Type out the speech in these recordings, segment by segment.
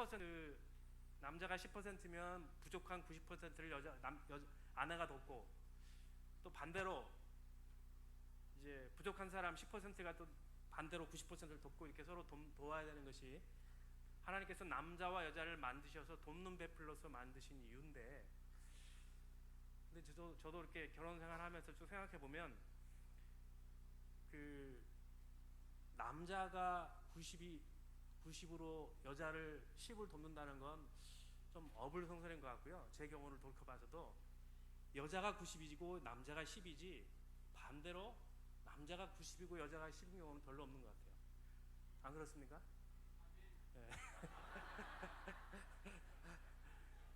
그 남자가 10%면 부족한 90%를 아내가 돕고, 또 반대로 이제 부족한 사람 10%가 또 반대로 90%를 돕고, 이렇게 서로 도와야 되는 것이 하나님께서 남자와 여자를 만드셔서 돕는 베풀로서 만드신 이유인데, 근데 저도 이렇게 결혼 생활하면서 쭉 생각해 보면, 그 남자가 90으로 여자를 10을 돕는다는 건 좀 어불성설인 것 같고요. 제 경우를 돌이켜봐서도 여자가 90이고 남자가 10이지, 반대로 남자가 90이고 여자가 10인 경우는 별로 없는 것 같아요. 안 그렇습니까? 네.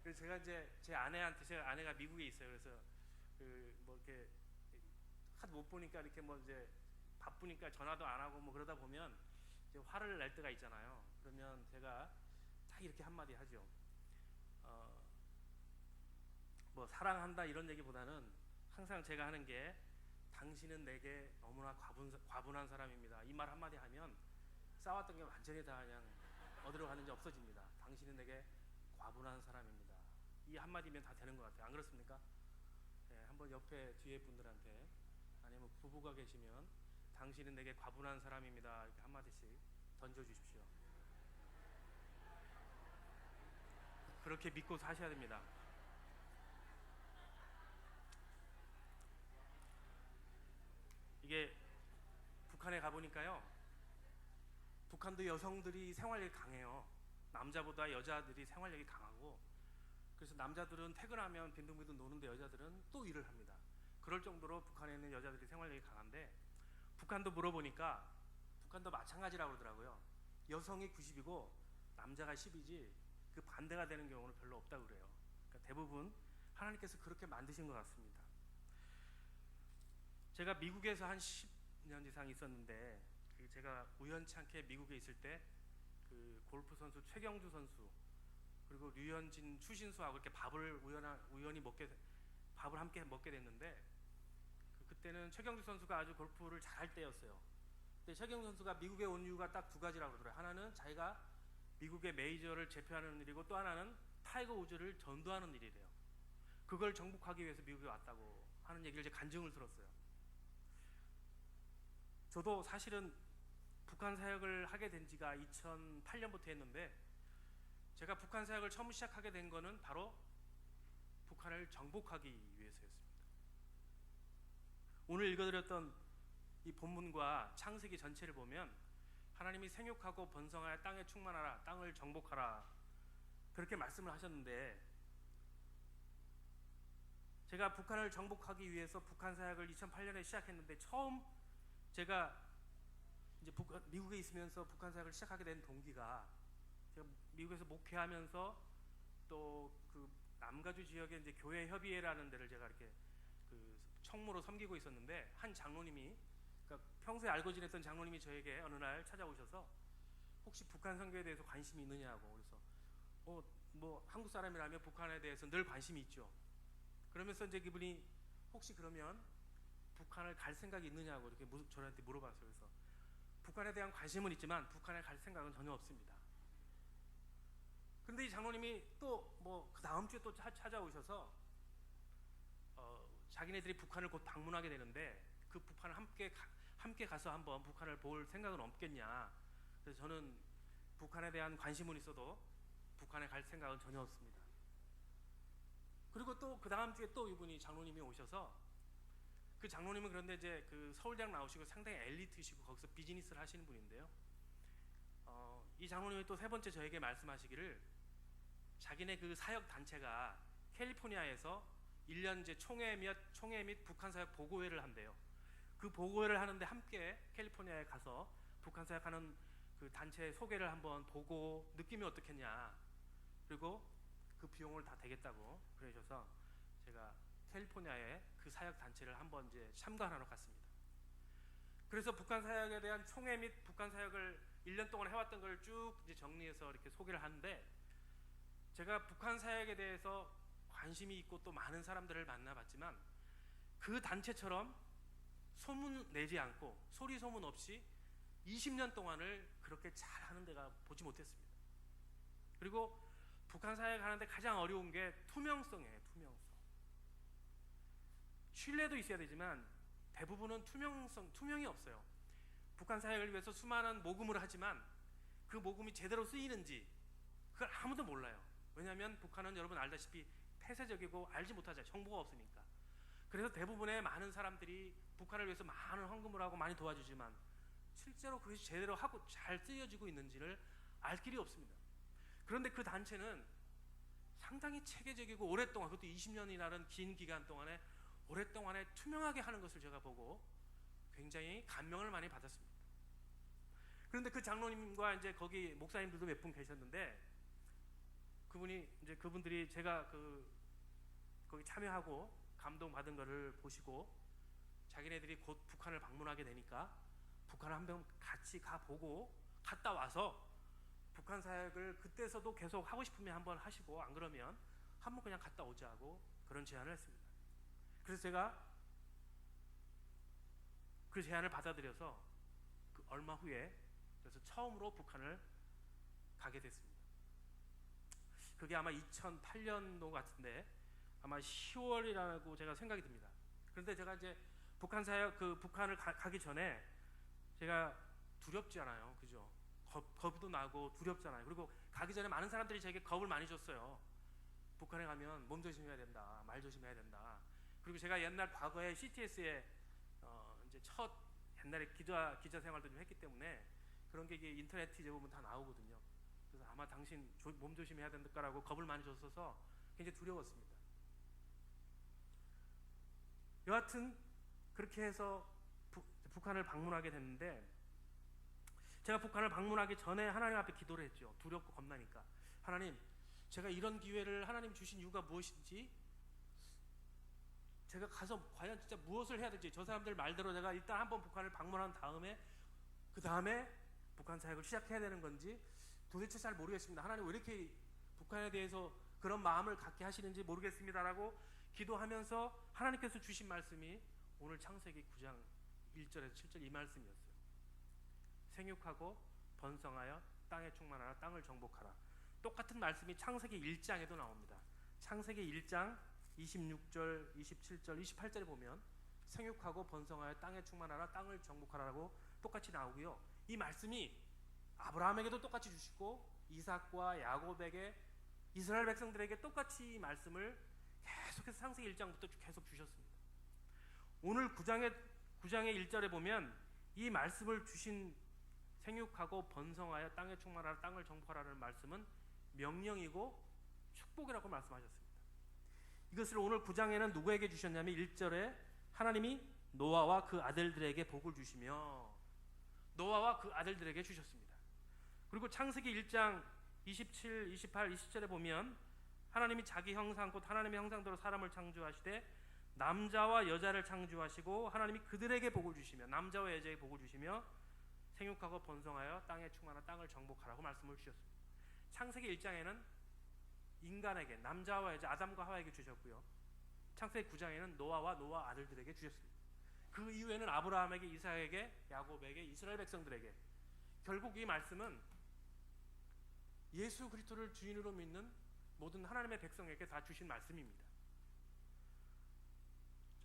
그래서 제가 이제 제 아내가 미국에 있어요. 그래서 그 뭐 이렇게 하도 못 보니까, 이렇게 뭐 이제 바쁘니까 전화도 안 하고 뭐 그러다 보면 이제 화를 낼 때가 있잖아요. 그러면 제가 딱 이렇게 한마디 하죠. 뭐 사랑한다 이런 얘기보다는 항상 제가 하는 게, 당신은 내게 너무나 과분한 사람입니다. 이 말 한마디 하면 싸웠던 게 완전히 다 그냥 어디로 가는지 없어집니다. 당신은 내게 과분한 사람입니다. 이 한마디면 다 되는 것 같아요. 안 그렇습니까? 네, 한번 옆에 뒤에 분들한테, 아니면 부부가 계시면 당신은 내게 과분한 사람입니다, 이렇게 한마디씩 던져주십시오. 그렇게 믿고 사셔야 됩니다. 이게 북한에 가보니까요, 북한도 여성들이 생활력이 강해요. 남자보다 여자들이 생활력이 강하고, 그래서 남자들은 퇴근하면 빈둥빈둥 노는데 여자들은 또 일을 합니다. 그럴 정도로 북한에 있는 여자들이 생활력이 강한데, 북한도 물어보니까 북한도 마찬가지라고 그러더라고요. 여성이 90이고 남자가 10이지 그 반대가 되는 경우는 별로 없다고 그래요. 그러니까 대부분 하나님께서 그렇게 만드신 것 같습니다. 제가 미국에서 한 10년 이상 있었는데, 제가 우연치 않게 미국에 있을 때 그 골프 선수 최경주 선수, 그리고 류현진, 추신수하고 이렇게 우연히 밥을 함께 먹게 됐는데, 그때는 최경주 선수가 아주 골프를 잘할 때였어요. 근데 최경주 선수가 미국에 온 이유가 딱 두 가지라고 그러더라고요. 하나는 자기가 미국의 메이저를 제표하는 일이고, 또 하나는 타이거 우즈를 전도하는 일이래요. 그걸 정복하기 위해서 미국에 왔다고 하는 얘기를 제가 간증을 들었어요. 저도 사실은 북한 사역을 하게 된 지가 2008년부터 했는데, 제가 북한 사역을 처음 시작하게 된 거는 바로 북한을 정복하기 위해서였습니다. 오늘 읽어드렸던 이 본문과 창세기 전체를 보면, 하나님이 생육하고 번성하여 땅에 충만하라, 땅을 정복하라, 그렇게 말씀을 하셨는데, 제가 북한을 정복하기 위해서 북한 사역을 2008년에 시작했는데, 처음 제가 이제 미국에 있으면서 북한 사역을 시작하게 된 동기가, 제가 미국에서 목회하면서 또 그 남가주 지역에 이제 교회 협의회라는 데를 제가 이렇게 그 청무로 섬기고 있었는데, 한 장로님이, 그러니까 평소에 알고 지냈던 장로님이 저에게 어느 날 찾아오셔서 혹시 북한 선교에 대해서 관심이 있느냐고. 그래서 뭐 한국 사람이라면 북한에 대해서 늘 관심이 있죠. 그러면서 이제 그분이 혹시 그러면 북한을 갈 생각이 있느냐고 이렇게 저한테 물어봤어요. 그래서 북한에 대한 관심은 있지만 북한에 갈 생각은 전혀 없습니다. 근데 이 장로님이 또 뭐 그 다음 주에 또 찾아오셔서 자기네들이 북한을 곧 방문하게 되는데, 그 북한을 함께 가서 한번 북한을 볼 생각은 없겠냐. 그래서 저는 북한에 대한 관심은 있어도 북한에 갈 생각은 전혀 없습니다. 그리고 또 그 다음 주에 또 이분이 장로님이 오셔서, 그 장로님은 그런데 이제 그 서울대학 나오시고 상당히 엘리트시고 거기서 비즈니스를 하시는 분인데요, 이 장로님이 또 세 번째 저에게 말씀하시기를, 자기네 그 사역 단체가 캘리포니아에서 1년 이제 총회 및 북한 사역 보고회를 한대요. 그 보고회를 하는데 함께 캘리포니아에 가서 북한 사역하는 그 단체 소개를 한번 보고 느낌이 어떻겠냐. 그리고 그 비용을 다 대겠다고 그러셔서 제가 캘리포니아에 그 사역 단체를 한번 이제 참관하러 갔습니다. 그래서 북한 사역에 대한 총회 및 북한 사역을 1년 동안 해왔던 걸 쭉 이제 정리해서 이렇게 소개를 하는데, 제가 북한 사역에 대해서 관심이 있고 또 많은 사람들을 만나봤지만, 그 단체처럼 소문 내지 않고 소리 소문 없이 20년 동안을 그렇게 잘하는 데가 보지 못했습니다. 그리고 북한 사회에 가는데 가장 어려운 게 투명성이에요. 투명성. 신뢰도 있어야 되지만 대부분은 투명이 없어요. 북한 사회를 위해서 수많은 모금을 하지만 그 모금이 제대로 쓰이는지 그걸 아무도 몰라요. 왜냐하면 북한은 여러분 알다시피 폐쇄적이고 알지 못하죠. 정보가 없으니까. 그래서 대부분의 많은 사람들이 북한을 위해서 많은 헌금을 하고 많이 도와주지만 실제로 그것이 제대로 하고 잘 쓰여지고 있는지를 알 길이 없습니다. 그런데 그 단체는 상당히 체계적이고 오랫동안, 그것도 20년이라는 긴 기간 동안에 오랫동안에 투명하게 하는 것을 제가 보고 굉장히 감명을 많이 받았습니다. 그런데 그 장로님과 이제 거기 목사님들도 몇 분 계셨는데 그분들이 제가 거기 참여하고 감동받은 것을 보시고 자기네들이 곧 북한을 방문하게 되니까 북한을 한번 같이 가보고 갔다 와서 북한 사역을 그때서도 계속 하고 싶으면 한번 하시고 안 그러면 한번 그냥 갔다 오자고 그런 제안을 했습니다. 그래서 제가 그 제안을 받아들여서 얼마 후에 그래서 처음으로 북한을 가게 됐습니다. 그게 아마 2008년도 같은데 아마 10월이라고 제가 생각이 듭니다. 그런데 제가 이제 북한 사역 북한을 가기 전에 제가 두렵지 않아요, 그죠? 겁도 나고 두렵잖아요. 그리고 가기 전에 많은 사람들이 제게 겁을 많이 줬어요. 북한에 가면 몸 조심해야 된다, 말 조심해야 된다. 그리고 제가 옛날 과거에 CTS에 이제 첫 옛날에 기자 생활도 좀 했기 때문에 그런 게 이게 인터넷에 보면 다 나오거든요. 그래서 아마 당신 몸 조심해야 된다라고 겁을 많이 줬어서 굉장히 두려웠습니다. 여하튼 그렇게 해서 북한을 방문하게 됐는데 제가 북한을 방문하기 전에 하나님 앞에 기도를 했죠. 두렵고 겁나니까 하나님, 제가 이런 기회를 하나님 주신 이유가 무엇인지, 제가 가서 과연 진짜 무엇을 해야 될지, 저 사람들 말대로 제가 일단 한번 북한을 방문한 다음에 그 다음에 북한 사역을 시작해야 되는 건지 도대체 잘 모르겠습니다. 하나님 왜 이렇게 북한에 대해서 그런 마음을 갖게 하시는지 모르겠습니다라고 기도하면서 하나님께서 주신 말씀이 오늘 창세기 9장 1절에서 7절 이 말씀이었어요. 생육하고 번성하여 땅에 충만하라, 땅을 정복하라. 똑같은 말씀이 창세기 1장에도 나옵니다. 창세기 1장 26절, 27절, 28절에 보면 생육하고 번성하여 땅에 충만하라, 땅을 정복하라라고 똑같이 나오고요. 이 말씀이 아브라함에게도 똑같이 주시고 이삭과 야곱에게, 이스라엘 백성들에게 똑같이 이 말씀을 계속해서 창세기 1장부터 계속 주셨습니다. 오늘 9장의 1절에 보면 이 말씀을 주신 생육하고 번성하여 땅에 충만하라, 땅을 정복하라는 말씀은 명령이고 축복이라고 말씀하셨습니다. 이것을 오늘 9장에는 누구에게 주셨냐면 1절에 하나님이 노아와 그 아들들에게 복을 주시며 노아와 그 아들들에게 주셨습니다. 그리고 창세기 1장 27, 28, 20절에 보면 하나님이 자기 형상 곧 하나님의 형상대로 사람을 창조하시되 남자와 여자를 창조하시고 하나님이 그들에게 복을 주시며 남자와 여자에게 복을 주시며 생육하고 번성하여 땅에 충만한 땅을 정복하라고 말씀을 주셨습니다. 창세기 1장에는 인간에게, 남자와 여자 아담과 하와에게 주셨고요. 창세기 9장에는 노아와 노아 아들들에게 주셨습니다. 그 이후에는 아브라함에게, 이삭에게, 야곱에게, 이스라엘 백성들에게, 결국 이 말씀은 예수 그리스도를 주인으로 믿는 모든 하나님의 백성에게 다 주신 말씀입니다.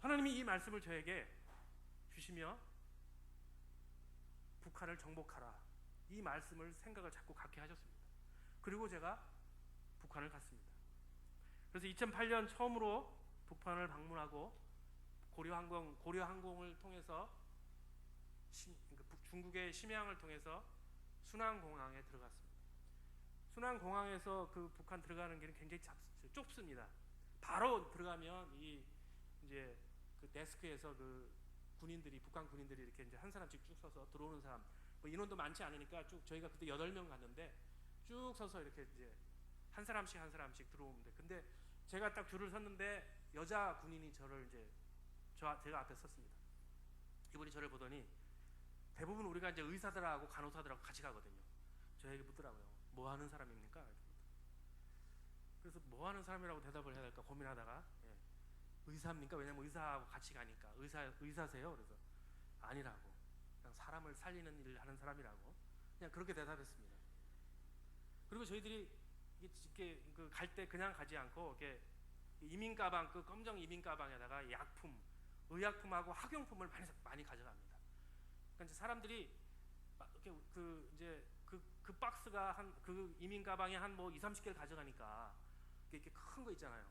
하나님이 이 말씀을 저에게 주시며 북한을 정복하라, 이 말씀을 생각을 자꾸 갖게 하셨습니다. 그리고 제가 북한을 갔습니다. 그래서 2008년 처음으로 북한을 방문하고 고려항공을 통해서 중국의 심양을 통해서 순안공항에 들어갔습니다. 순안공항에서 그 북한 들어가는 길은 굉장히 좁습니다. 바로 들어가면 이제 그 데스크에서 그 군인들이, 북한 군인들이 이렇게 이제 한 사람씩 쭉 서서 들어오는 사람, 뭐 인원도 많지 않으니까 쭉, 저희가 그때 8명 갔는데 쭉 서서 이렇게 이제 한 사람씩 들어오는데, 근데 제가 딱 줄을 섰는데 여자 군인이 저를 이제 제가 앞에 섰습니다. 이분이 저를 보더니, 대부분 우리가 이제 의사들하고 간호사들하고 같이 가거든요. 저에게 묻더라고요. 뭐 하는 사람입니까? 그래서 뭐 하는 사람이라고 대답을 해야 될까 고민하다가 의사입니까? 왜냐면 의사하고 같이 가니까. 의사세요? 그래서 아니라고, 그냥 사람을 살리는 일을 하는 사람이라고 그냥 그렇게 대답했습니다. 그리고 저희들이 이게 그 갈 때 그냥 가지 않고 이렇게 이민 가방, 그 검정 이민 가방에다가 약품, 의약품하고 학용품을 많이 가져갑니다. 그러니까 이제 사람들이 이렇게 그 이제 그 박스가 한 그 이민 가방에 한 뭐 2, 30개를 가져가니까 이렇게 큰 거 있잖아요.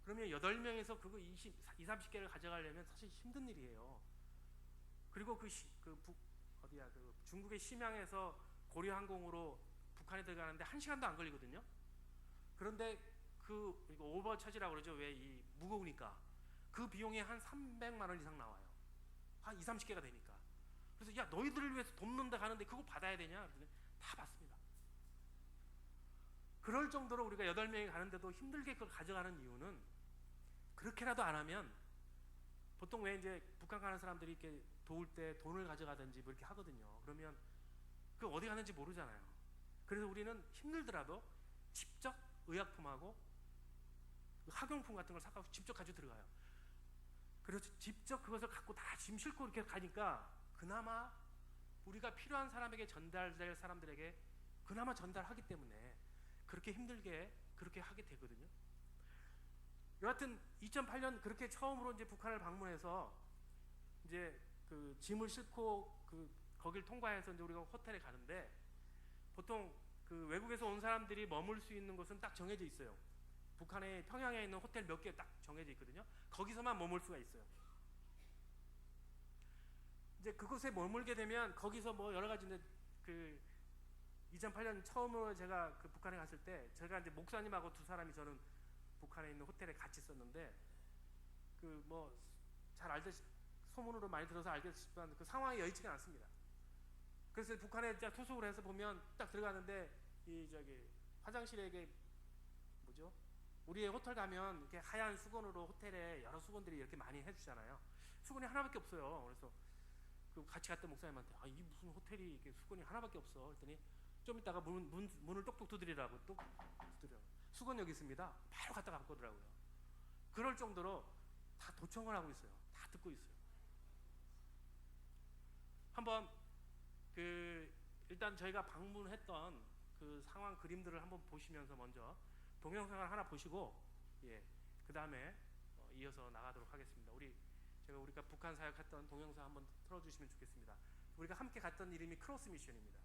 그러면 8명에서 그거 2, 30개를 가져가려면 사실 힘든 일이에요. 그리고 어디야, 그 중국의 심양에서 고려항공으로 북한에 들어가는데 1시간도 안 걸리거든요. 그런데 이거 오버처지라고 그러죠. 왜 이 무거우니까. 그 비용이 한 300만 원 이상 나와요. 한 2, 30개가 되니까. 그래서 야, 너희들을 위해서 돕는다 가는데 그거 받아야 되냐? 그랬더니 다 받습니다. 그럴 정도로 우리가 8명이 가는데도 힘들게 그걸 가져가는 이유는, 그렇게라도 안 하면, 보통 왜 이제 북한 가는 사람들이 이렇게 도울 때 돈을 가져가든지 뭐 이렇게 하거든요. 그러면 그 어디 가는지 모르잖아요. 그래서 우리는 힘들더라도 직접 의약품하고 학용품 같은 걸 사가지고 직접 가지고 들어가요. 그래서 직접 그것을 갖고 다 짐 싣고 이렇게 가니까 그나마 우리가 필요한 사람에게 전달될 사람들에게 그나마 전달하기 때문에 그렇게 힘들게 그렇게 하게 되거든요. 여하튼 2008년 그렇게 처음으로 이제 북한을 방문해서 이제 그 짐을 싣고 거길 통과해서 이제 우리가 호텔에 가는데, 보통 그 외국에서 온 사람들이 머물 수 있는 곳은 딱 정해져 있어요. 북한의 평양에 있는 호텔 몇 개 딱 정해져 있거든요. 거기서만 머물 수가 있어요. 이제 그곳에 머물게 되면 거기서 뭐 여러 가지 그 2008년 처음으로 제가 그 북한에 갔을 때, 제가 이제 목사님하고 2사람이 저는 북한에 있는 호텔에 같이 있었는데, 그 뭐 잘 알듯이 소문으로 많이 들어서 알겠지만 그 상황이 여의치가 않습니다. 그래서 북한에 이제 투숙을 해서 보면 딱 들어가는데 이 화장실에 이게 뭐죠? 우리의 호텔 가면 이렇게 하얀 수건으로 호텔에 여러 수건들이 이렇게 많이 해주잖아요. 수건이 하나밖에 없어요. 그래서 그 같이 갔던 목사님한테 이 무슨 호텔이 이렇게 수건이 하나밖에 없어. 그랬더니 좀 이따가 문을 똑똑 두드리라고 또 두드려. 수건 여기 있습니다. 바로 갖다 갖고 오더라고요. 그럴 정도로 다 도청을 하고 있어요. 다 듣고 있어요. 한번 일단 저희가 방문했던 그 상황 그림들을 한번 보시면서 먼저 동영상을 하나 보시고, 그 다음에 이어서 나가도록 하겠습니다. 우리가 북한 사역했던 동영상 한번 틀어주시면 좋겠습니다. 우리가 함께 갔던 이름이 크로스 미션입니다.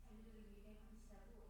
자유를 위해 헌신하고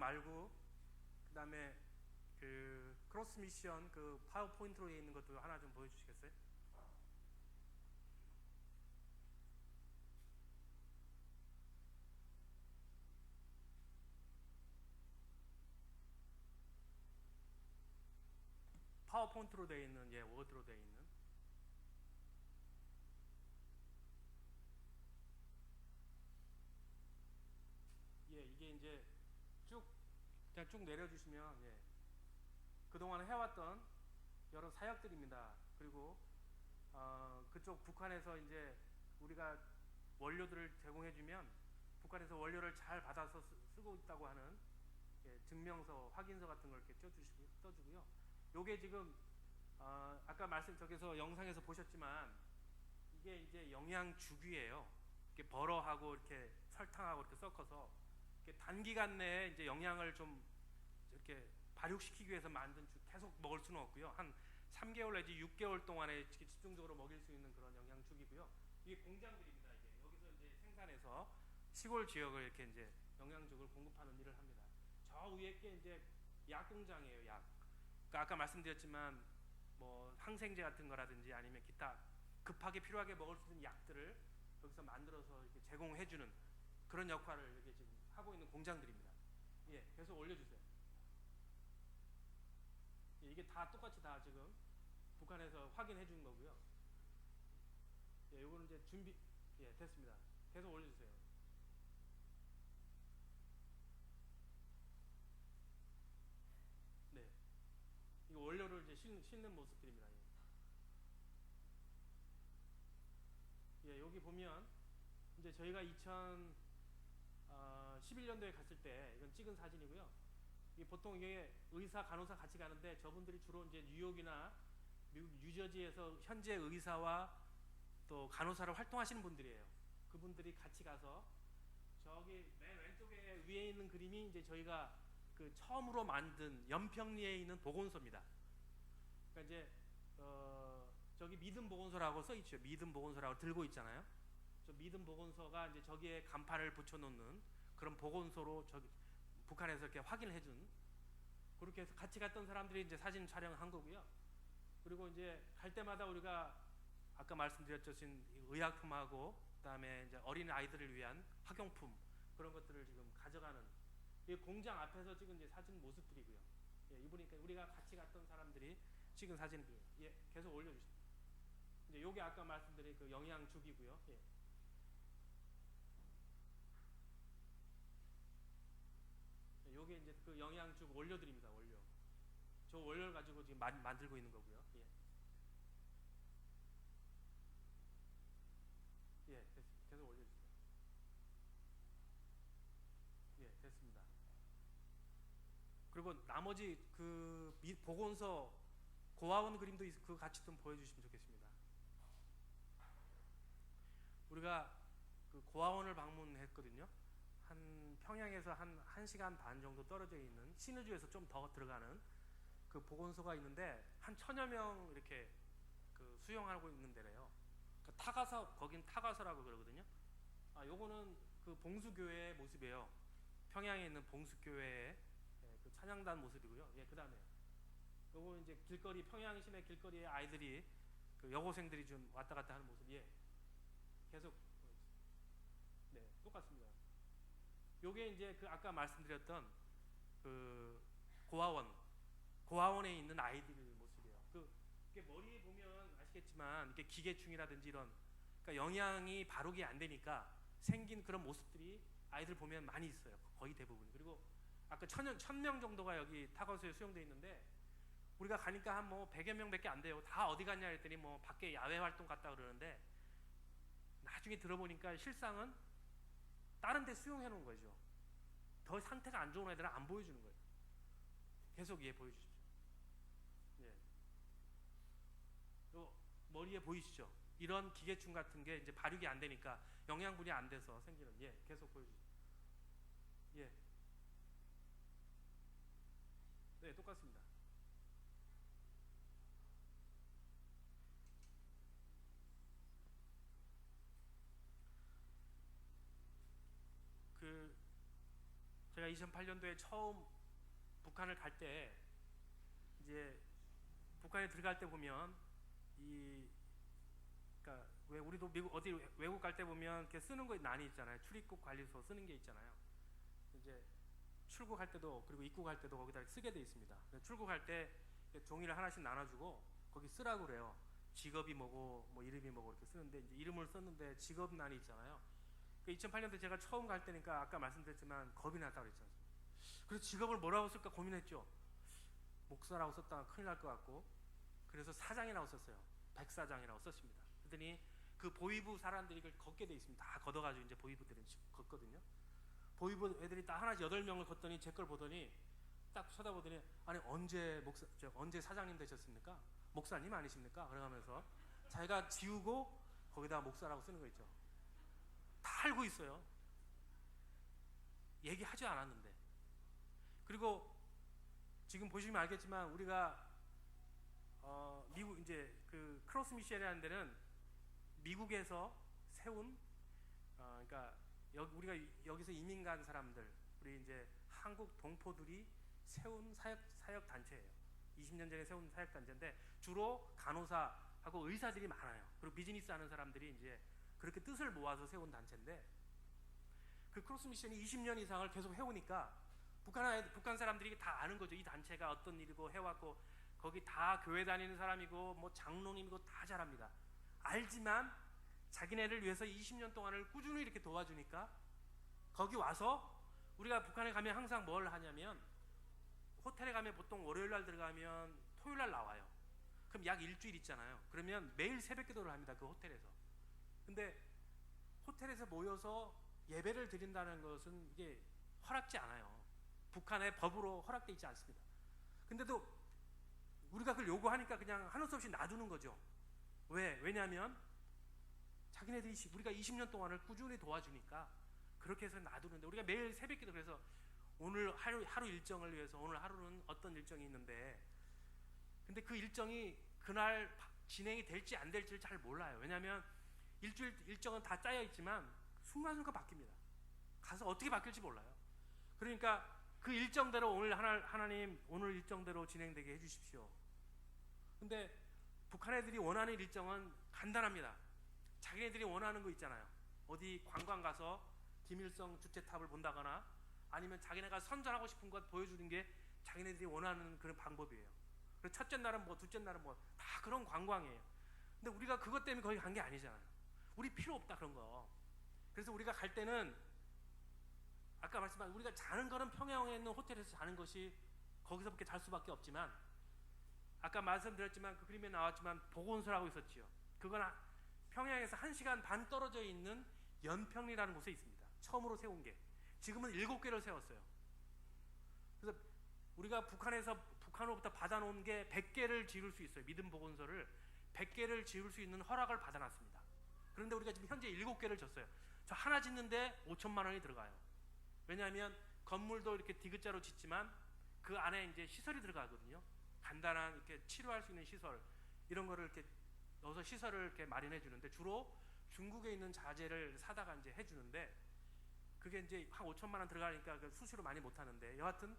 말고 그다음에 그 크로스 미션 그 파워포인트로 되어 있는 것도 하나 좀 보여주시겠어요? 파워포인트로 되어 있는, 예, 워드로 되어 있는. 예, 이게 이제 쭉 그냥 쭉 내려주시면, 예, 그동안 해왔던 여러 사역들입니다. 그리고 그쪽 북한에서 이제 우리가 원료들을 제공해주면 북한에서 원료를 잘 받아서 쓰고 있다고 하는, 예, 증명서, 확인서 같은 걸 이렇게 떠주고요. 요게 지금 아까 저기서 영상에서 보셨지만 이게 이제 영양주기예요. 이렇게 버러하고 이렇게 설탕하고 이렇게 섞어서 이렇게 단기간 내에 이제 영양을 좀 이렇게 발육시키기 위해서 만든 계속 먹을 수는 없고요. 한 3개월 내지 6개월 동안에 집중적으로 먹일 수 있는 그런 영양죽이고요. 이게 공장들입니다. 이게 여기서 이제 생산해서 시골 지역을 이렇게 이제 영양죽을 공급하는 일을 합니다. 저 위에 게 이제 약 공장이에요. 약. 그러니까 아까 말씀드렸지만 뭐 항생제 같은 거라든지 아니면 기타 급하게 필요하게 먹을 수 있는 약들을 여기서 만들어서 이렇게 제공해주는 그런 역할을 이렇게 지금 하고 있는 공장들입니다. 예, 계속 올려주세요. 예, 이게 다 똑같이 다 지금 북한에서 확인해 준 거고요. 예, 요거는 이제 예, 됐습니다. 계속 올려주세요. 네, 이거 원료를 이제 싣는 모습들입니다. 예, 여기 보면 이제 저희가 2011년도에 갔을 때 이건 찍은 사진이고요. 보통 이게 의사, 간호사 같이 가는데 저분들이 주로 이제 뉴욕이나 미국 뉴저지에서 현재 의사와 또 간호사로 활동하시는 분들이에요. 그분들이 같이 가서 저기 맨 왼쪽에 위에 있는 그림이 이제 저희가 그 처음으로 만든 연평리에 있는 보건소입니다. 그러니까 이제 저기 믿음 보건소라고 써 있죠. 믿음 보건소라고 들고 있잖아요. 저 믿음 보건소가 이제 저기에 간판을 붙여놓는 그런 보건소로 저기 북한에서 이렇게 확인을 해준, 그렇게 해서 같이 갔던 사람들이 이제 사진 촬영한 거고요. 그리고 이제 갈 때마다 우리가 아까 말씀드렸듯이 의약품하고 그다음에 이제 어린 아이들을 위한 학용품 그런 것들을 지금 가져가는 이 공장 앞에서 찍은 이제 사진 모습들이고요. 예, 이보니까 우리가 같이 갔던 사람들이 찍은 사진들. 예, 계속 올려주시죠. 이제 요게 아까 말씀드린 그 영양죽이고요. 예. 요게 이제 그 영양죽 원료들입니다. 원료. 저 원료를 가지고 지금 만들고 있는 거고요. 예. 예, 됐습니다. 계속 올려주세요. 예, 됐습니다. 그리고 나머지 그 보건소 고아원 그림도 그 같이 좀 보여주시면 좋겠습니다. 우리가 그 고아원을 방문했거든요. 한 평양에서 한 1시간 반 정도 떨어져 있는 신의주에서 좀 더 들어가는 그 보건소가 있는데 한 1000여 명 이렇게 그 수용하고 있는 데래요. 그 타가서, 거긴 타가서라고 그러거든요. 요거는 그 봉수교회의 모습이에요. 평양에 있는 봉수교회의, 예, 그 찬양단 모습이고요. 예, 그다음에 요거 이제 길거리, 평양 시내 길거리에 아이들이 그 여고생들이 좀 왔다 갔다 하는 모습. 예, 계속. 네, 똑같습니다. 요게 이제 그 아까 말씀드렸던 그 고아원에 있는 아이들 모습이에요. 이게 머리에 보면 아시겠지만 이게 기계충이라든지 이런, 그러니까 영양이 바르게 안 되니까 생긴 그런 모습들이 아이들 보면 많이 있어요. 거의 대부분. 그리고 아까 1000명 정도가 여기 타거스에 수용돼 있는데 우리가 가니까 한 뭐 100여 명밖에 안 돼요. 다 어디 갔냐 했더니 뭐 밖에 야외 활동 갔다 그러는데 나중에 들어보니까 실상은 다른 데 수용해 놓은 거죠. 더 상태가 안 좋은 애들은 안 보여주는 거예요. 계속 얘 보여주십시오. 예. 또 머리에 보이시죠? 이런 기계충 같은 게 이제 발육이 안 되니까 영양분이 안 돼서 생기는. 예, 계속 보여주십시오. 예. 네, 똑같습니다. 제가 제가 2008년도에 처음 북한을 갈 때 이제 북한에 들어갈 때 보면 그러니까 왜 우리도 미국 어디 외국 갈 때 보면 이렇게 쓰는 거 난이 있잖아요. 출입국 관리소 쓰는 게 있잖아요. 이제 출국할 때도 그리고 입국할 때도 거기다 쓰게 돼 있습니다. 출국할 때 종이를 하나씩 나눠주고 거기 쓰라고 그래요. 직업이 뭐고 뭐 이름이 뭐고 이렇게 쓰는데 이제 이름을 썼는데 직업란이 있잖아요. 2008년도에 제가 처음 갈 때니까 아까 말씀드렸지만 겁이 났다고 그랬잖아요. 그래서 직업을 뭐라고 쓸까 고민했죠. 목사라고 썼다가 큰일 날 것 같고, 그래서 사장이라고 썼어요. 백사장이라고 썼습니다. 그랬더니 그 보위부 사람들이 이걸 걷게 돼 있습니다. 다 걷어가지고 이제 보위부들은 걷거든요. 보위부 애들이 딱 하나씩 8명을 걷더니 제 걸 보더니 딱 쳐다보더니 아니 언제 사장님 되셨습니까? 목사님 아니십니까? 그러면서 자기가 지우고 거기다 목사라고 쓰는 거 있죠. 다 알고 있어요. 얘기하지 않았는데. 그리고 지금 보시면 알겠지만 우리가 미국 이제 그 크로스 미셸이라는 데는 미국에서 세운 그러니까 우리가 여기서 이민 간 사람들, 우리 이제 한국 동포들이 세운 사역 단체예요. 20년 전에 세운 사역 단체인데 주로 간호사하고 의사들이 많아요. 그리고 비즈니스 하는 사람들이 이제 그렇게 뜻을 모아서 세운 단체인데, 그 크로스 미션이 20년 이상을 계속 해오니까 북한 사람들이 다 아는 거죠. 이 단체가 어떤 일이고 해왔고, 거기 다 교회 다니는 사람이고 뭐 장로님이고 다 잘합니다. 알지만 자기네를 위해서 20년 동안을 꾸준히 이렇게 도와주니까 거기 와서 우리가 북한에 가면 항상 뭘 하냐면 호텔에 가면 보통 월요일날 들어가면 토요일날 나와요. 그럼 약 일주일 있잖아요. 그러면 매일 새벽 기도를 합니다. 그 호텔에서. 근데 호텔에서 모여서 예배를 드린다는 것은 이게 허락지 않아요. 북한의 법으로 허락되어 있지 않습니다. 근데도 우리가 그걸 요구하니까 그냥 하는 수 없이 놔두는 거죠. 왜냐하면 자기네들이 우리가 20년 동안을 꾸준히 도와주니까 그렇게 해서 놔두는데, 우리가 매일 새벽기도, 그래서 오늘 하루 일정을 위해서 오늘 하루는 어떤 일정이 있는데, 근데 그 일정이 그날 진행이 될지 안 될지를 잘 몰라요. 왜냐하면 일주일 일정은 다 짜여 있지만 순간순간 바뀝니다. 가서 어떻게 바뀔지 몰라요. 그러니까 그 일정대로 오늘 하나님 오늘 일정대로 진행되게 해주십시오. 근데 북한 애들이 원하는 일정은 간단합니다. 자기네들이 원하는 거 있잖아요. 어디 관광 가서 김일성 주체탑을 본다거나 아니면 자기네가 선전하고 싶은 것 보여주는 게 자기네들이 원하는 그런 방법이에요. 그래서 첫째 날은 뭐 둘째 날은 뭐 다 그런 관광이에요. 근데 우리가 그것 때문에 거기 간 게 아니잖아요. 우리 필요 없다 그런 거. 그래서 우리가 갈 때는 아까 말씀한 우리가 자는 거는 평양에 있는 호텔에서 자는 것이 거기서밖에 잘 수밖에 없지만, 아까 말씀드렸지만 그 그림에 나왔지만 보건소라고 있었지요. 그건 평양에서 1시간 반 떨어져 있는 연평리라는 곳에 있습니다. 처음으로 세운 게. 지금은 7개를 세웠어요. 그래서 우리가 북한으로부터 받아놓은 게 100개를 지을 수 있어요. 믿음 보건소를 100개를 지을 수 있는 허락을 받아놨습니다. 그런데 우리가 지금 현재 7개를 졌어요. 저 하나 짓는데 5천만 원이 들어가요. 왜냐하면 건물도 이렇게 디귿자로 짓지만 그 안에 이제 시설이 들어가거든요. 간단한 이렇게 치료할 수 있는 시설, 이런 거를 이렇게 넣어서 시설을 이렇게 마련해 주는데, 주로 중국에 있는 자재를 사다가 이제 해주는데, 그게 이제 한 5천만 원 들어가니까 그 수시로 많이 못 하는데, 여하튼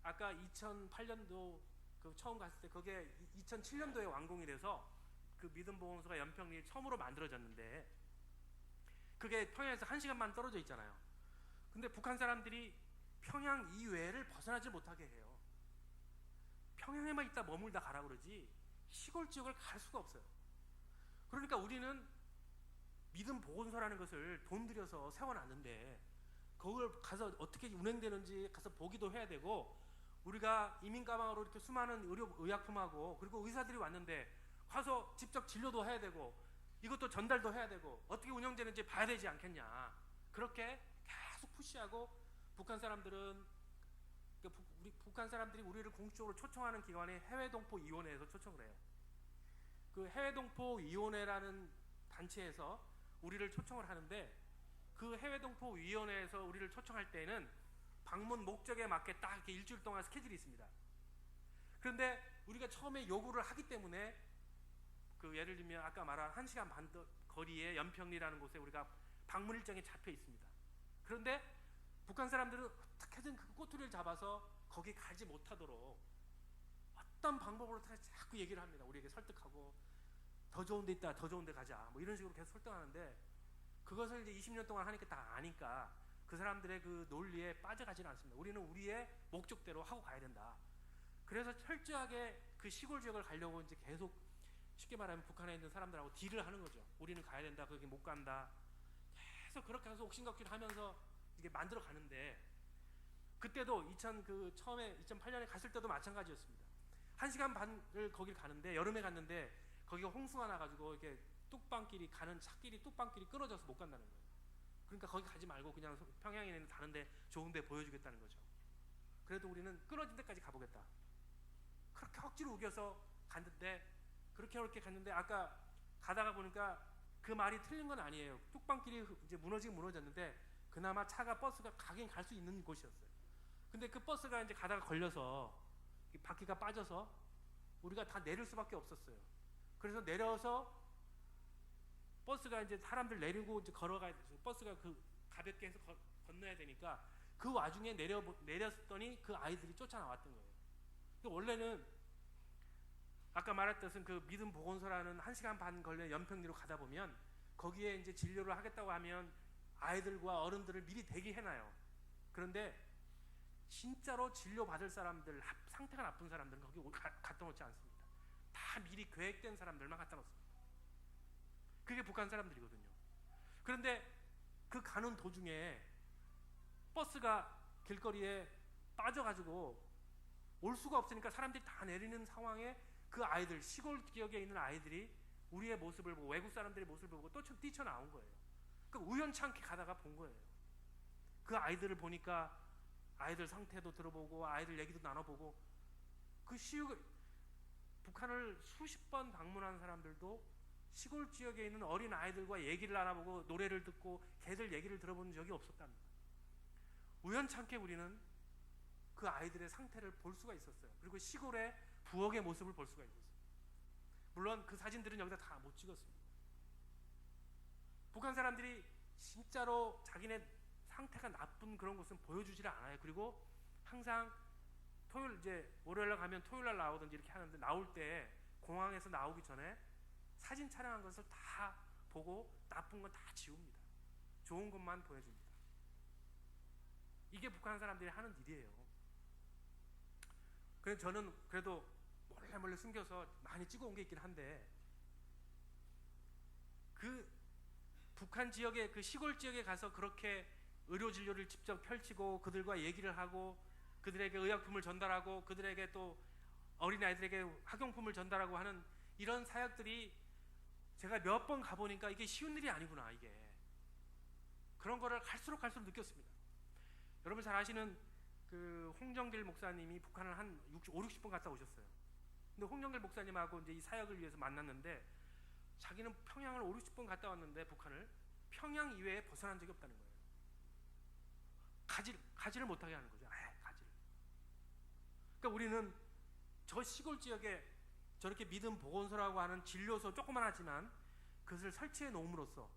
아까 2008년도 그 처음 갔을 때 그게 2007년도에 완공이 돼서 그 믿음 보건소가 연평리에 처음으로 만들어졌는데, 그게 평양에서 1시간만 떨어져 있잖아요. 근데 북한 사람들이 평양 이외를 벗어나지 못하게 해요. 평양에만 있다 머물다 가라 그러지 시골 지역을 갈 수가 없어요. 그러니까 우리는 믿음 보건소라는 것을 돈 들여서 세워놨는데 그걸 가서 어떻게 운행되는지 가서 보기도 해야 되고, 우리가 이민 가방으로 이렇게 수많은 의약품하고 그리고 의사들이 왔는데 가서 직접 진료도 해야 되고 이것도 전달도 해야 되고 어떻게 운영되는지 봐야 되지 않겠냐. 그렇게 계속 푸시하고 북한 사람들이 우리를 공식적으로 초청하는 기관이 해외동포위원회에서 초청을 해요. 그 해외동포위원회라는 단체에서 우리를 초청을 하는데, 그 해외동포위원회에서 우리를 초청할 때는 방문 목적에 맞게 딱 이렇게 일주일 동안 스케줄이 있습니다. 그런데 우리가 처음에 요구를 하기 때문에 그 예를 들면 아까 말한 1시간 반 거리의 연평리라는 곳에 우리가 방문 일정이 잡혀 있습니다. 그런데 북한 사람들은 어떻게든 그 꼬투리를 잡아서 거기 가지 못하도록 어떤 방법으로 자꾸 얘기를 합니다. 우리에게 설득하고 더 좋은 데 있다, 더 좋은 데 가자, 뭐 이런 식으로 계속 설득하는데, 그것을 이제 20년 동안 하니까 다 아니까 그 사람들의 그 논리에 빠져가지는 않습니다. 우리는 우리의 목적대로 하고 가야 된다. 그래서 철저하게 그 시골 지역을 가려고 이제 계속, 쉽게 말하면 북한에 있는 사람들하고 딜을 하는 거죠. 우리는 가야 된다, 거기 못 간다. 계속 그렇게 해서 옥신각신 하면서 이게 만들어 가는데, 그때도 처음에 2008년에 갔을 때도 마찬가지였습니다. 1시간 반을 거길 가는데, 여름에 갔는데 거기가 홍수가 나가지고 이렇게 뚝방길이 가는 차길이 뚝방길이 끊어져서 못 간다는 거예요. 그러니까 거기 가지 말고 그냥 평양에 있는 다른데 좋은데 보여주겠다는 거죠. 그래도 우리는 끊어진 데까지 가보겠다. 그렇게 억지로 우겨서 갔는데, 그렇게 갔는데, 아까 가다가 보니까 그 말이 틀린 건 아니에요. 뚝방길이 이제 무너졌는데 그나마 버스가 가긴 갈 수 있는 곳이었어요. 근데 그 버스가 이제 가다가 걸려서 바퀴가 빠져서 우리가 다 내릴 수밖에 없었어요. 그래서 내려서 버스가 이제 사람들 내리고 이제 걸어가야 돼서 버스가 그 가볍게 해서 건너야 되니까, 그 와중에 내렸더니 그 아이들이 쫓아나왔던 거예요. 원래는 아까 말했듯이 그 믿음 보건소라는 1시간 반 걸리는 연평리로 가다 보면 거기에 이제 진료를 하겠다고 하면 아이들과 어른들을 미리 대기해놔요. 그런데 진짜로 진료받을 사람들, 상태가 나쁜 사람들은 거기 갖다 놓지 않습니다. 다 미리 계획된 사람들만 갖다 놓습니다. 그게 북한 사람들이거든요. 그런데 그 가는 도중에 버스가 길거리에 빠져가지고 올 수가 없으니까 사람들이 다 내리는 상황에 그 아이들, 시골 지역에 있는 아이들이 우리의 모습을 보고, 외국 사람들의 모습을 보고 또 뛰쳐나온 거예요. 그러니까 우연찮게 가다가 본 거예요. 그 아이들을 보니까 아이들 상태도 들어보고 아이들 얘기도 나눠보고, 북한을 수십 번 방문한 사람들도 시골 지역에 있는 어린 아이들과 얘기를 나눠보고 노래를 듣고 걔들 얘기를 들어본 적이 없었답니다. 우연찮게 우리는 그 아이들의 상태를 볼 수가 있었어요. 그리고 시골의 부엌의 모습을 볼 수가 있었어요. 물론 그 사진들은 여기다 다 못 찍었습니다. 북한 사람들이 진짜로 자기네 상태가 나쁜 그런 것은 보여주질 않아요. 그리고 항상 토요일, 이제 월요일날 가면 토요일날 나오든지 이렇게 하는데, 나올 때 공항에서 나오기 전에 사진 촬영한 것을 다 보고 나쁜 건 다 지웁니다. 좋은 것만 보여줍니다. 이게 북한 사람들이 하는 일이에요. 그래서 저는 그래도 몰래 숨겨서 많이 찍어온 게 있긴 한데, 그 북한 지역의 그 시골 지역에 가서 그렇게 의료 진료를 직접 펼치고 그들과 얘기를 하고 그들에게 의약품을 전달하고 그들에게 또 어린아이들에게 학용품을 전달하고 하는 이런 사역들이 제가 몇 번 가보니까 이게 쉬운 일이 아니구나. 이게 그런 거를 갈수록 느꼈습니다. 여러분 잘 아시는 그 홍정길 목사님이 북한을 한 50번 갔다 오셨어요. 근데 홍정길 목사님하고 이제 이 사역을 위해서 만났는데, 자기는 평양을 50번 갔다 왔는데 북한을 평양 이외에 벗어난 적이 없다는 거예요. 가지를 못하게 하는 거죠. 가지를. 그러니까 우리는 저 시골 지역에 저렇게 믿음 보건소라고 하는 진료소 조그만하지만 그것을 설치해 놓음으로써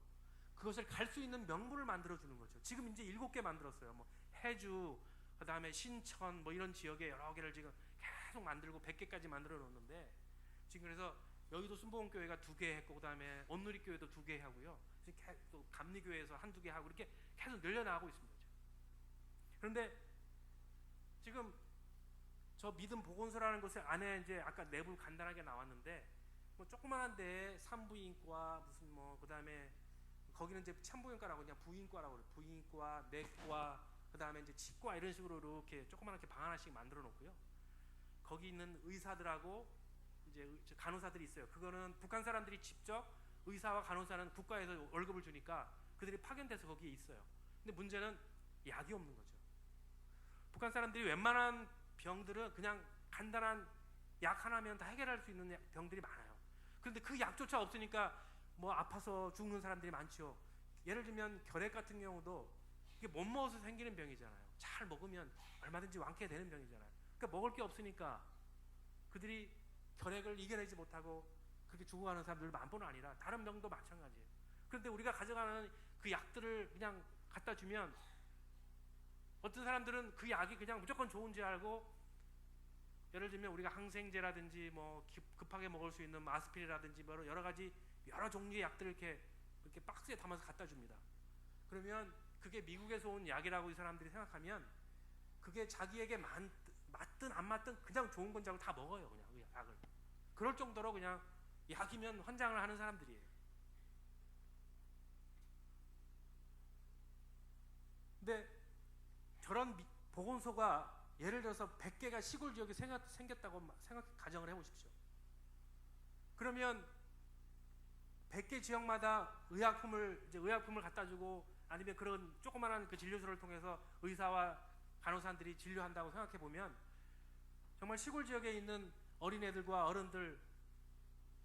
그것을 갈 수 있는 명분을 만들어 주는 거죠. 지금 이제 7개 만들었어요. 뭐 해주, 그다음에 신천, 뭐 이런 지역에 여러 개를 지금 계속 만들고 100개까지 만들어 놓는데, 지금 그래서 여의도 순복음교회가 2개 했고, 그다음에 온누리교회도 2개 하고요. 또 감리교회에서 1-2개 하고 이렇게 계속 늘려나가고 있습니다. 그런데 지금 저 믿음 보건소라는 곳에 안에 이제 아까 내부 간단하게 나왔는데, 뭐 조그만한 데에 산부인과 무슨 뭐 그다음에 거기는 이제 산부인과라고 그냥 부인과라고 그래요. 부인과, 내과, 그다음에 이제 치과 이런 식으로 이렇게 조그만하게 방 하나씩 만들어 놓고요. 거기 있는 의사들하고 이제 간호사들이 있어요. 그거는 북한 사람들이 직접, 의사와 간호사는 국가에서 월급을 주니까 그들이 파견돼서 거기에 있어요. 근데 문제는 약이 없는 거죠. 북한 사람들이 웬만한 병들은 그냥 간단한 약 하나면 다 해결할 수 있는 병들이 많아요. 그런데 그 약조차 없으니까 뭐 아파서 죽는 사람들이 많죠. 예를 들면 결핵 같은 경우도 이게 못 먹어서 생기는 병이잖아요. 잘 먹으면 얼마든지 완쾌되는 병이잖아요. 그러니까 먹을 게 없으니까 그들이 결핵을 이겨내지 못하고 그렇게 죽어가는 사람들 만뿐 아니라 다른 병도 마찬가지예요. 그런데 우리가 가져가는 그 약들을 그냥 갖다 주면 어떤 사람들은 그 약이 그냥 무조건 좋은지 알고, 예를 들면 우리가 항생제라든지 뭐 급하게 먹을 수 있는 아스피린이라든지 뭐 여러 가지 여러 종류의 약들을 이렇게 박스에 담아서 갖다 줍니다. 그러면 그게 미국에서 온 약이라고 이 사람들이 생각하면 그게 자기에게 맞든 안 맞든 그냥 좋은 건지 알고 다 먹어요. 그냥 그 약을. 그럴 정도로 그냥 약이면 환장을 하는 사람들이에요. 근데 저런 보건소가 예를 들어서 100개가 시골 지역에 생겼다고 가정을 해보십시오. 그러면 100개 지역마다 의약품을 갖다 주고, 아니면 그런 조그마한 그 진료소를 통해서 의사와 간호사들이 진료한다고 생각해 보면 정말 시골 지역에 있는 어린애들과 어른들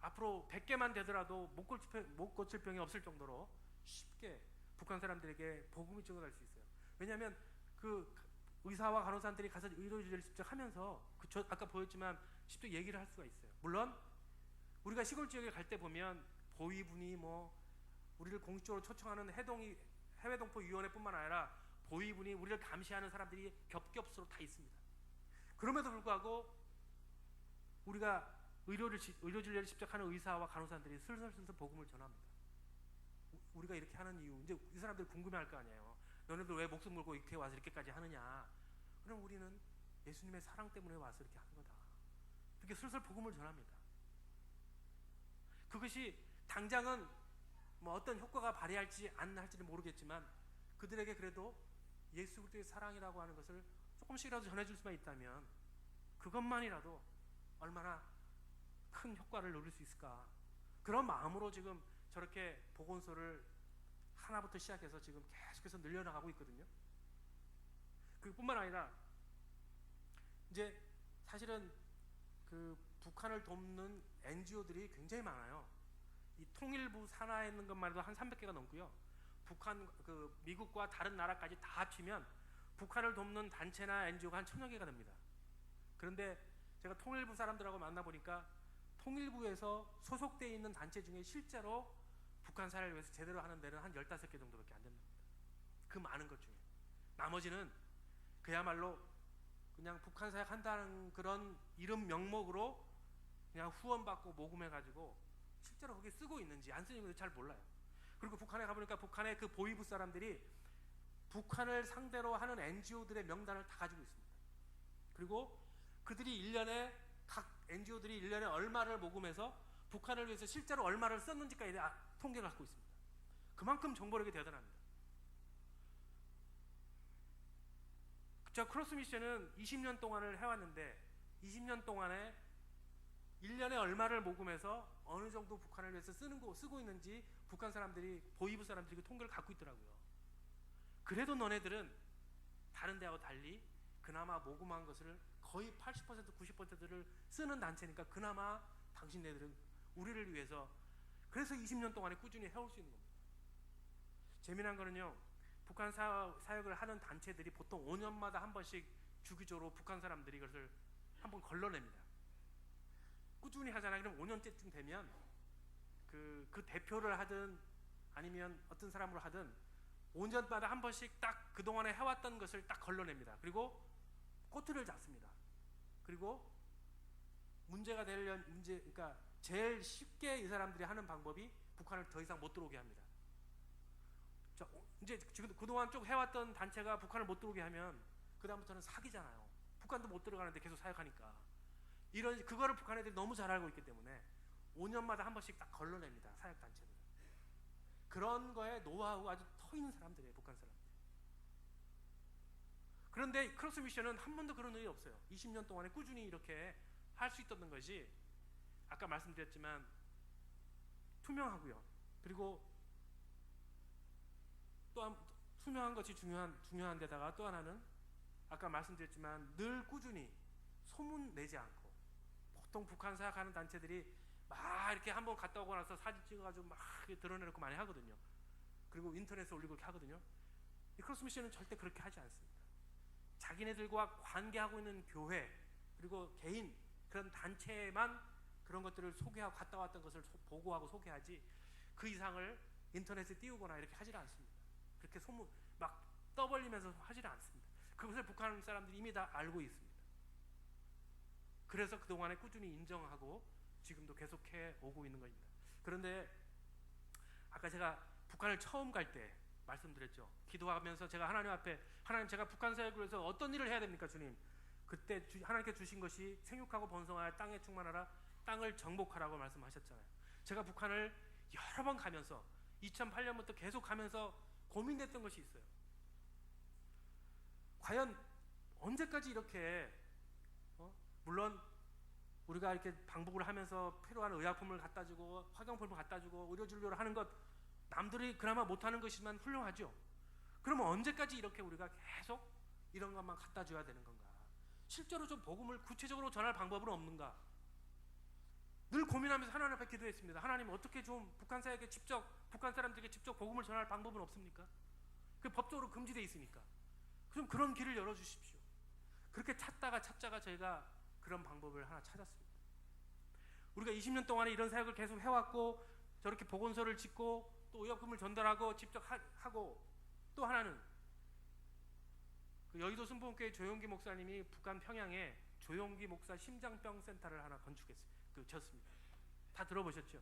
앞으로 100개만 되더라도 못 고칠 병이 없을 정도로 쉽게 북한 사람들에게 복음이 증거할 수 있어요. 왜냐하면 그 의사와 간호사들이 가서 의료진료를 직접 하면서 저 아까 보였지만 직접 얘기를 할 수가 있어요. 물론 우리가 시골 지역에 갈 때 보면 보위분이 뭐 우리를 공식적으로 초청하는 해외동포위원회뿐만 아니라 보위분이 우리를 감시하는 사람들이 겹겹수로 다 있습니다. 그럼에도 불구하고 우리가 의료진료를 직접 하는 의사와 간호사들이 슬슬 복음을 전합니다. 우리가 이렇게 하는 이유, 이제 이 사람들이 궁금해할 거 아니에요. 너네들 왜 목숨 걸고 이렇게 와서 이렇게까지 하느냐? 그럼 우리는 예수님의 사랑 때문에 와서 이렇게 하는 거다. 이렇게 슬슬 복음을 전합니다. 그것이 당장은 뭐 어떤 효과가 발휘할지 안 할지는 모르겠지만 그들에게 그래도 예수 그리스도의 사랑이라고 하는 것을 조금씩이라도 전해줄 수만 있다면 그것만이라도 얼마나 큰 효과를 누릴 수 있을까. 그런 마음으로 지금 저렇게 보건소를 하나부터 시작해서 지금 계속해서 늘려나가고 있거든요. 그뿐만 아니라 이제 사실은 그 북한을 돕는 NGO들이 굉장히 많아요. 이 통일부 산하에 있는 것만 해도 한 300개가 넘고요. 미국과 다른 나라까지 다 합치면 북한을 돕는 단체나 NGO가 한 1000여 개가 됩니다. 그런데 제가 통일부 사람들하고 만나보니까 통일부에서 소속되어 있는 단체 중에 실제로 북한 사회를 위해서 제대로 하는 데는 한 15개 정도밖에 안 됩니다. 그 많은 것 중에. 나머지는 그야말로 그냥 북한 사역 한다는 그런 이름 명목으로 그냥 후원받고 모금해가지고 실제로 거기 쓰고 있는지 안 쓰는지 잘 몰라요. 그리고 북한에 가보니까 북한의 그 보위부 사람들이 북한을 상대로 하는 NGO들의 명단을 다 가지고 있습니다. 그리고 그들이 각 NGO들이 1년에 얼마를 모금해서 북한을 위해서 실제로 얼마를 썼는지까지 통계를 갖고 있습니다. 그만큼 정보력이 대단합니다. 저 크로스 미션은 20년 동안을 해왔는데 20년 동안에 1년에 얼마를 모금해서 어느 정도 북한을 위해서 쓰고 있는지 북한 사람들이, 보위부 사람들이 그 통계를 갖고 있더라고요. 그래도 너네들은 다른 데하고 달리 그나마 모금한 것을 거의 80% 90%를 쓰는 단체니까 그나마 당신네들은 우리를 위해서, 그래서 20년 동안에 꾸준히 해올 수 있는 겁니다. 재미난 거는요, 북한 사역을 하는 단체들이 보통 5년마다 한 번씩 주기적으로 북한 사람들이 그것을 한번 걸러냅니다. 꾸준히 하잖아요. 그럼 5년째쯤 되면 그 대표를 하든 아니면 어떤 사람으로 하든 5년마다 한 번씩 딱 그동안에 해왔던 것을 딱 걸러냅니다. 그리고 꼬투리를 잡습니다. 그리고 그러니까 제일 쉽게 이 사람들이 하는 방법이 북한을 더 이상 못 들어오게 합니다. 자, 이제 지금 그동안 쭉 해왔던 단체가 북한을 못 들어오게 하면 그 다음부터는 사기잖아요. 북한도 못 들어가는데 계속 사역하니까. 그거를 북한 애들이 너무 잘 알고 있기 때문에 5년마다 한 번씩 딱 걸러냅니다. 사역 단체들. 그런 거에 노하우가 아주 터 있는 사람들이에요. 북한 사람들. 그런데 크로스 미션은 한 번도 그런 일이 없어요. 20년 동안에 꾸준히 이렇게 할 수 있었던 것이 아까 말씀드렸지만 투명하고요. 그리고 또한 투명한 것이 중요한 데다가 또 하나는 아까 말씀드렸지만 늘 꾸준히 소문 내지 않고, 보통 북한 사역하는 단체들이 막 이렇게 한번 갔다 오고 나서 사진 찍어가지고 막 드러내놓고 많이 하거든요. 그리고 인터넷에 올리고 이렇게 하거든요. 이 크로스 미션은 절대 그렇게 하지 않습니다. 자기네들과 관계하고 있는 교회 그리고 개인 그런 단체만 그런 것들을 소개하고 갔다 왔던 것을 보고하고 소개하지 그 이상을 인터넷에 띄우거나 이렇게 하지를 않습니다. 그렇게 소문 막 떠벌리면서 하지를 않습니다. 그것을 북한 사람들이 이미 다 알고 있습니다. 그래서 그동안에 꾸준히 인정하고 지금도 계속해 오고 있는 겁니다. 그런데 아까 제가 북한을 처음 갈 때 말씀드렸죠. 기도하면서 제가 하나님 앞에, 하나님, 제가 북한 사역을 위해서 어떤 일을 해야 됩니까 주님? 그때 하나님께 주신 것이 생육하고 번성하여 땅에 충만하라, 땅을 정복하라고 말씀하셨잖아요. 제가 북한을 여러 번 가면서 2008년부터 계속 가면서 고민했던 것이 있어요. 과연 언제까지 이렇게 물론 우리가 이렇게 방북을 하면서 필요한 의약품을 갖다 주고 화장품을 갖다 주고 의료 진료를 하는 것, 남들이 그나마 못하는 것이지만 훌륭하죠. 그러면 언제까지 이렇게 우리가 계속 이런 것만 갖다 줘야 되는 건가? 실제로 좀 복음을 구체적으로 전할 방법은 없는가? 늘 고민하면서 하나님 앞에 기도했습니다. 하나님, 어떻게 좀 북한 사역에 직접, 북한 사람들에게 직접 복음을 전할 방법은 없습니까? 그 법적으로 금지되어 있으니까. 좀 그런 길을 열어주십시오. 그렇게 찾다가 저희가 그런 방법을 하나 찾았습니다. 우리가 20년 동안에 이런 사역을 계속 해왔고, 저렇게 보건소를 짓고 또 의약품을 전달하고 직접 하고, 또 하나는 그 여의도 순복음교회 조용기 목사님이 북한 평양에 조용기 목사 심장병 센터를 하나 지었습니다. 다 들어보셨죠?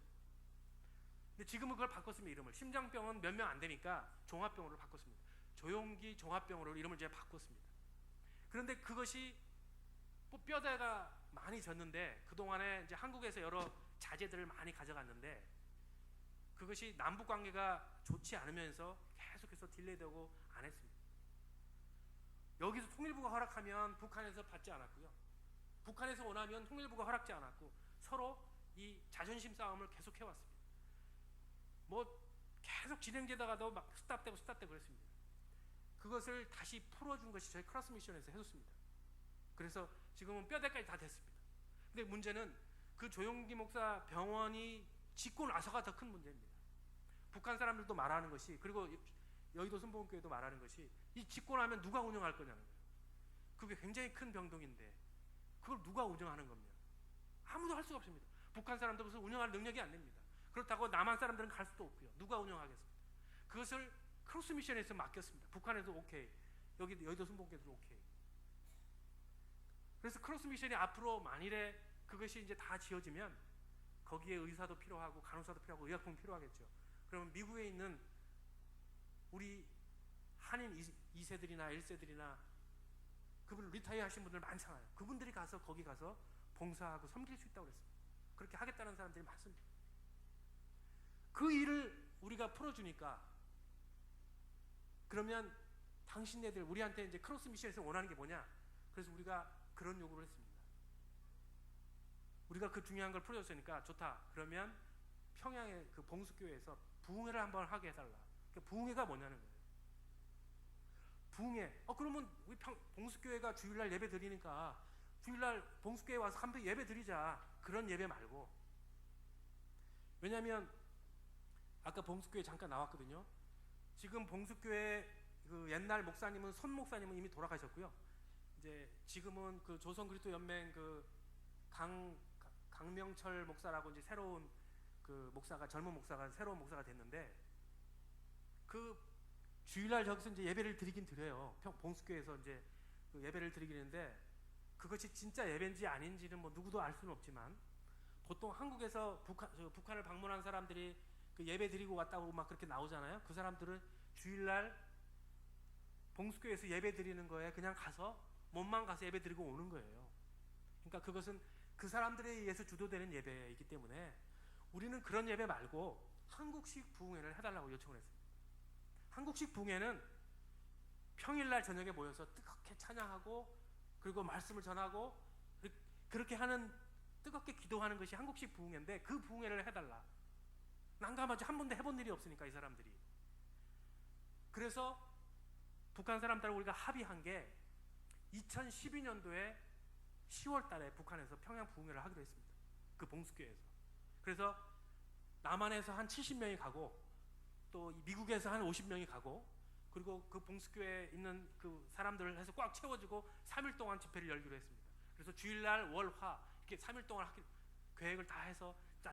근데 지금은 그걸 바꿨습니다. 이름을. 심장병은 몇 명 안 되니까 종합병으로 바꿨습니다. 조용기 종합병으로 이름을 제가 바꿨습니다. 그런데 그것이 뼈대가 많이 졌는데, 그동안에 이제 한국에서 여러 자재들을 많이 가져갔는데 그것이 남북 관계가 좋지 않으면서 계속해서 딜레이되고 안 했습니다. 여기서 통일부가 허락하면 북한에서 받지 않았고요. 북한에서 원하면 통일부가 허락지 않았고, 서로 이 자존심 싸움을 계속 해왔습니다. 뭐 계속 진행되다가도 막 스탑되고 그랬습니다. 그것을 다시 풀어준 것이 저희 크로스 미션에서 해줬습니다. 그래서 지금은 뼈대까지 다 됐습니다. 근데 문제는 그 조용기 목사 병원이 짓고 나서가 더 큰 문제입니다. 북한 사람들도 말하는 것이, 그리고 여의도 순복음교회도 말하는 것이, 이 짓고 나면 누가 운영할 거냐는 거예요. 그게 굉장히 큰 병동인데 그걸 누가 운영하는 겁니까? 아무도 할 수가 없습니다. 북한 사람들 무슨 운영할 능력이 안 됩니다. 그렇다고 남한 사람들은 갈 수도 없고요. 누가 운영하겠습니까? 그것을 크로스 미션에서 맡겼습니다. 북한에도 오케이, 여기 여의도 순복음교회도 오케이. 그래서 크로스 미션이 앞으로 만일에 그것이 이제 다 지어지면 거기에 의사도 필요하고 간호사도 필요하고 의약품 필요하겠죠. 그러면 미국에 있는 우리 한인 2세들이나 1세들이나 그분 리타이어 하신 분들 많잖아요. 그분들이 가서 거기 가서 봉사하고 섬길 수 있다고 그랬습니다. 그렇게 하겠다는 사람들이 많습니다. 그 일을 우리가 풀어주니까, 그러면 당신네들, 우리한테 이제 크로스 미션에서 원하는 게 뭐냐? 그래서 우리가 그런 요구를 했습니다. 우리가 그 중요한 걸 풀어줬으니까 좋다. 그러면 평양의 그 봉수교회에서 부흥회를 한번 하게 해달라. 그 부흥회가 뭐냐는 거예요. 부흥회. 그러면 우리 봉수교회가 주일날 예배 드리니까 주일날 봉수교회 와서 한번 예배 드리자. 그런 예배 말고. 왜냐하면 아까 봉수교회 잠깐 나왔거든요. 지금 봉수교회 그 옛날 목사님은 손 목사님은 이미 돌아가셨고요. 이제 지금은 그 조선그리스도 연맹 그 강명철 목사라고 이제 새로운 그 목사가, 젊은 목사가 새로운 목사가 됐는데, 그 주일날 저기서 이제 예배를 드리긴 드려요. 봉수교회에서 이제 그 예배를 드리기는데, 그것이 진짜 예배인지 아닌지는 뭐 누구도 알 수는 없지만, 보통 한국에서 북한을 방문한 사람들이 그 예배 드리고 왔다고 막 그렇게 나오잖아요. 그 사람들은 주일날 봉수교회에서 예배 드리는 거에 그냥 가서 몸만 가서 예배 드리고 오는 거예요. 그러니까 그것은 그 사람들에 의해서 주도되는 예배이기 때문에 우리는 그런 예배 말고 한국식 부흥회를 해달라고 요청을 했습니다. 한국식 부흥회는 평일날 저녁에 모여서 뜨겁게 찬양하고, 그리고 말씀을 전하고, 그렇게 하는, 뜨겁게 기도하는 것이 한국식 부흥회인데, 그 부흥회를 해달라. 난감하지. 한 번도 해본 일이 없으니까 이 사람들이. 그래서 북한 사람들하고 우리가 합의한 게 2012년도에 10월 달에 북한에서 평양 부흥회를 하기로 했습니다. 그 봉수교회에서. 그래서 남한에서 한 70명이 가고, 또 미국에서 한 50명이 가고, 그리고 그 봉수교회에 있는 그 사람들을 해서 꽉 채워주고 3일 동안 집회를 열기로 했습니다. 그래서 주일날, 월, 화 이렇게 3일 동안 계획을 다 해서